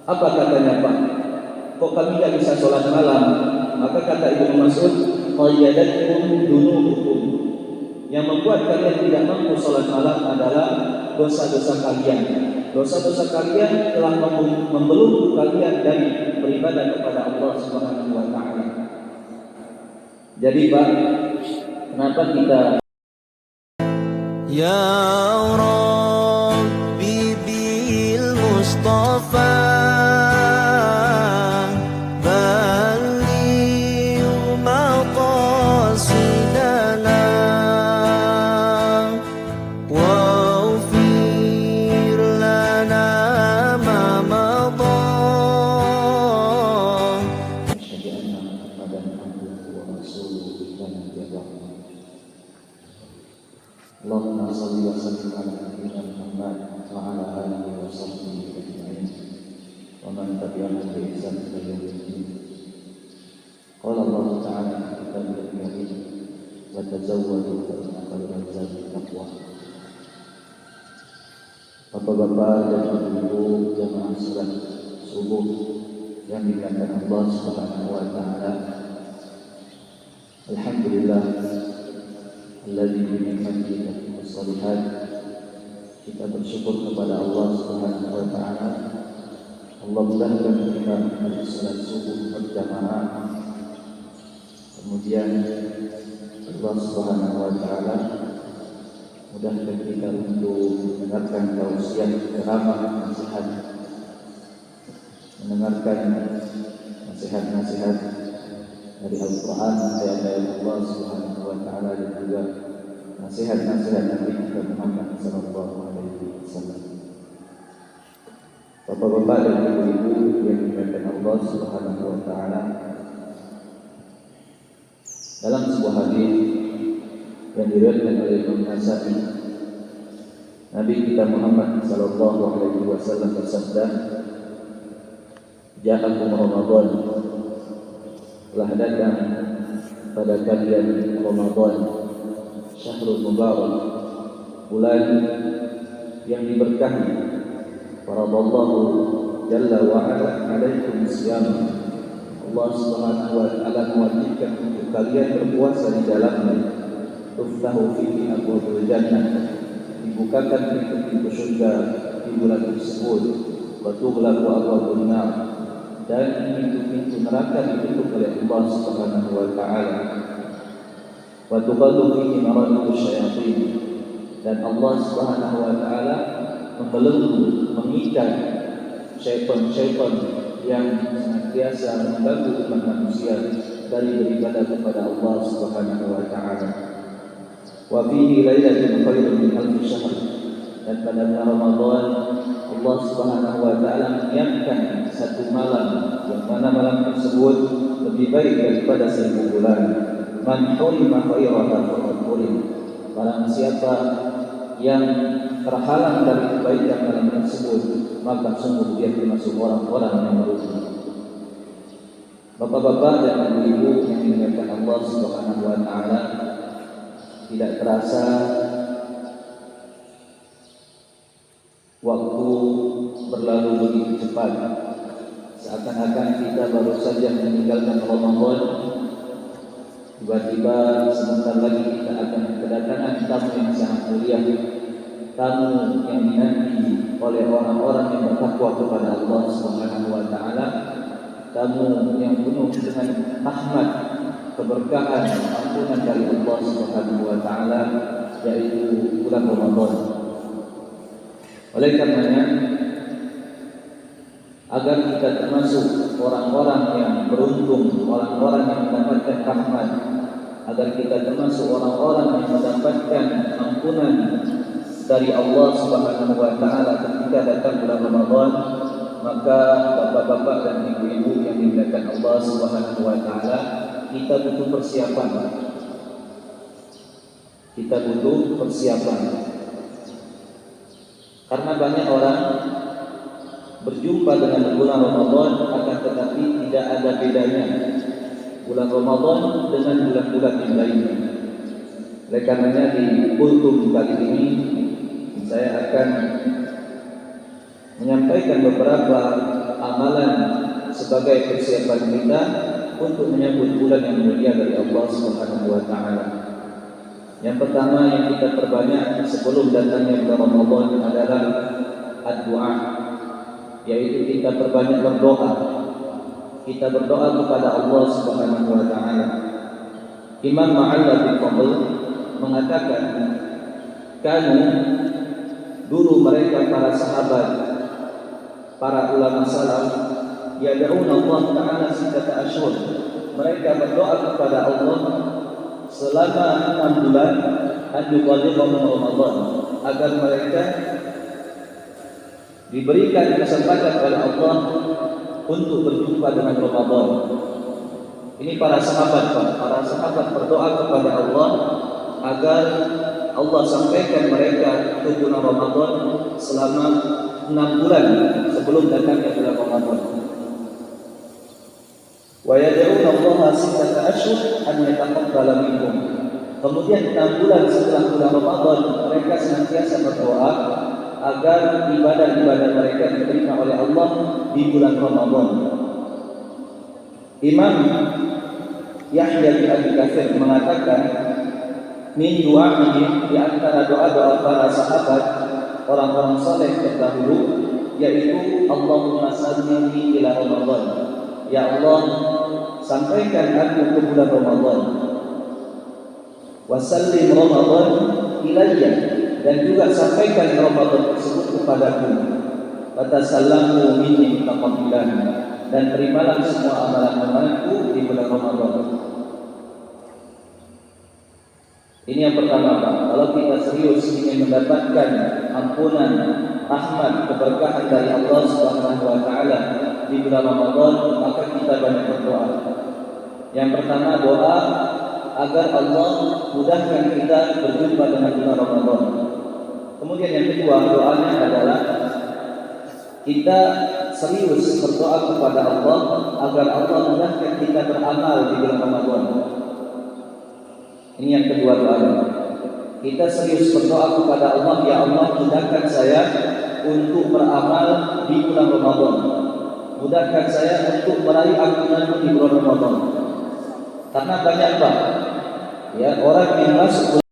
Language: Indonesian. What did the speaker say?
Apa katanya Pak? Kok kami tidak bisa sholat malam? Maka kata Ibnu Mas'ud, qayyadatkum dunubukum. Yang membuat kalian tidak mampu sholat malam adalah dosa-dosa kalian. Dosa-dosa kalian telah membelenggu kalian dari beribadah kepada Allah Subhanahu wa taala. Jadi Pak, kenapa kita Ya Rabbi bil Mustafa balligh maqasidana waghfir lana ma madha. Allahumma shalli wa sallim ala nabiyyina Muhammad wa ala alihi wa sahbihi ajma'in wa man tabi'ahum bi ihsan ila yaumil din. Qala Allah ta'ala fi kitabihil karim wa tazawwadu fa inna khairaz zadi taqwa. Bapak-bapak dan ibu jamaah salat subuh yang dimuliakan Allah Subhanahu wa taala. Alhamdulillah alladzi bi ni'matihi tatimmu shalihat. Kita bersyukur kepada Allah Subhanahu wa taala. Allah mudahkan kita untuk salat subuh berjamaah. Kemudian Allah Subhanahu wa taala mudahkan kita untuk mendengarkan tausiah ceramah nasihat, mendengarkan nasihat-nasihat dari Al-Quran, ayat-ayat Allah Subhanahu wa taala, dan juga nasihat-nasihat Nabi kita Muhammad sallallahu alaihi wasallam. Bapak-bapak dan ibu-ibu yang dimuliakan Allah Subhanahu wa taala, dalam sebuah hadis yang diriwayatkan oleh Imam Nasai, Nabi kita Muhammad sallallahu alaihi wasallam bersabda, "Ja'akum Ramadan." Telah datang pada kalian Ramadan, Syahrul Mubarak, bulan yang diberkahi. Faradallahu jalla wa ala alaikum siyam. Allah Subhanahu wa taala mewajibkan untuk kalian berpuasa di dalamnya. Tuftahu fihi abwaabul jannah, dibukakan pintu-pintu surga di bulan tersebut. Wa tughlaqu abwaabun nar, dan pintu-pintu neraka ditutup oleh Allah Subhanahu wa taala. Wa tuqallu fihi maradu syayatin, dan Allah Subhanahu wa taala membelenggu, mengikat syaitan-syaitan yang senantiasa mengganggu umat manusia dari beribadah kepada Allah Subhanahu wa taala. Wa fihi lailatun khairun min alfi syahr, dan pada bulan Ramadan Allah Subhanahu wa taala menyiapkan satu malam yang mana malam tersebut lebih baik daripada 1000 bulan. Man hurima khairaha faqad hurim. Barang siapa yang terhalang dari kebaikan malam tersebut, maka sungguh dia termasuk orang-orang yang merugi. Bapak-bapak dan ibu-ibu yang dimuliakan Allah Subhanahu wa taala, tidak terasa waktu berlalu begitu cepat, seakan-akan kita baru saja meninggalkan Ramadan. Tiba-tiba sebentar lagi kita akan kedatangan tamu yang sangat mulia, tamu yang dinanti oleh orang-orang yang bertakwa kepada Allah Subhanahu wa taala, tamu yang penuh dengan rahmat, keberkahan, ampunan dari Allah Subhanahu wa taala, yaitu bulan Ramadan. Oleh karenanya, agar kita termasuk orang-orang yang beruntung, orang-orang yang mendapatkan rahmat, agar kita termasuk orang-orang yang mendapatkan ampunan dari Allah Subhanahu wa taala ketika datang bulan Ramadan, maka bapak-bapak dan ibu-ibu yang dimuliakan Allah Subhanahu wa taala, kita butuh persiapan. Kita butuh persiapan. Karena banyak orang berjumpa dengan bulan Ramadan, akan tetapi tidak ada bedanya bulan Ramadan dengan bulan-bulan yang lainnya. Oleh karenanya di kultum kali ini saya akan menyampaikan beberapa amalan sebagai persiapan kita untuk menyambut bulan yang mulia dari Allah Subhanahu wa taala. Yang pertama yang kita perbanyak sebelum datangnya bulan Ramadan adalah ad-du'a, yaitu kita perbanyak berdoa. Kita berdoa kepada Allah Subhanahu wa taala. Imam Ma'alla bin Fadl mengatakan, kanu dulu mereka para sahabat, para ulama salaf, yad'una Allah Ta'ala sittata ashhur. Mereka berdoa kepada Allah selama 6 bulan an-yuballighahum Ramadan, agar mereka diberikan kesempatan oleh Allah untuk berjumpa dengan Ramadan. Ini para sahabat berdoa kepada Allah agar Allah sampaikan mereka ke bulan Ramadan selama 6 bulan sebelum datangnya bulan Ramadan. Wa yad'una Allah sittata ashhur an yataqabbala minhum. Kemudian 6 bulan setelah bulan Ramadan mereka senantiasa berdoa agar ibadah-ibadah mereka diterima oleh Allah di bulan Ramadan. Imam Yahya bin Abi Katsir mengatakan, min du'aihim, di antara doa-doa para sahabat, orang-orang saleh terdahulu, yaitu Allahumma sallimni ila Ramadan. Ya Allah, sampaikan aku ke bulan Ramadan. Wa sallim Ramadan ilayya, dan juga sampaikan Ramadan tersebut kepadaku. Fatasallamu minni taqabbalan, dan terimalah semua amalan-amalanku di bulan Ramadan. Ini yang pertama, Pak. Kalau kita serius ingin mendapatkan ampunan, rahmat, keberkahan dari Allah Subhanahu wa taala di bulan Ramadan, maka kita banyak berdoa. Yang pertama, doa agar Allah mudahkan kita berjumpa dengan bulan Ramadan. Kemudian yang kedua, doanya adalah kita serius berdoa kepada Allah agar Allah mudahkan kita beramal di bulan Ramadan. Ini yang kedua doanya. Kita serius berdoa kepada Allah, ya Allah mudahkan saya untuk beramal di bulan Ramadan. Mudahkan saya untuk meraih ampunan di bulan Ramadan. Karena banyak Pak, ya, orang yang masuk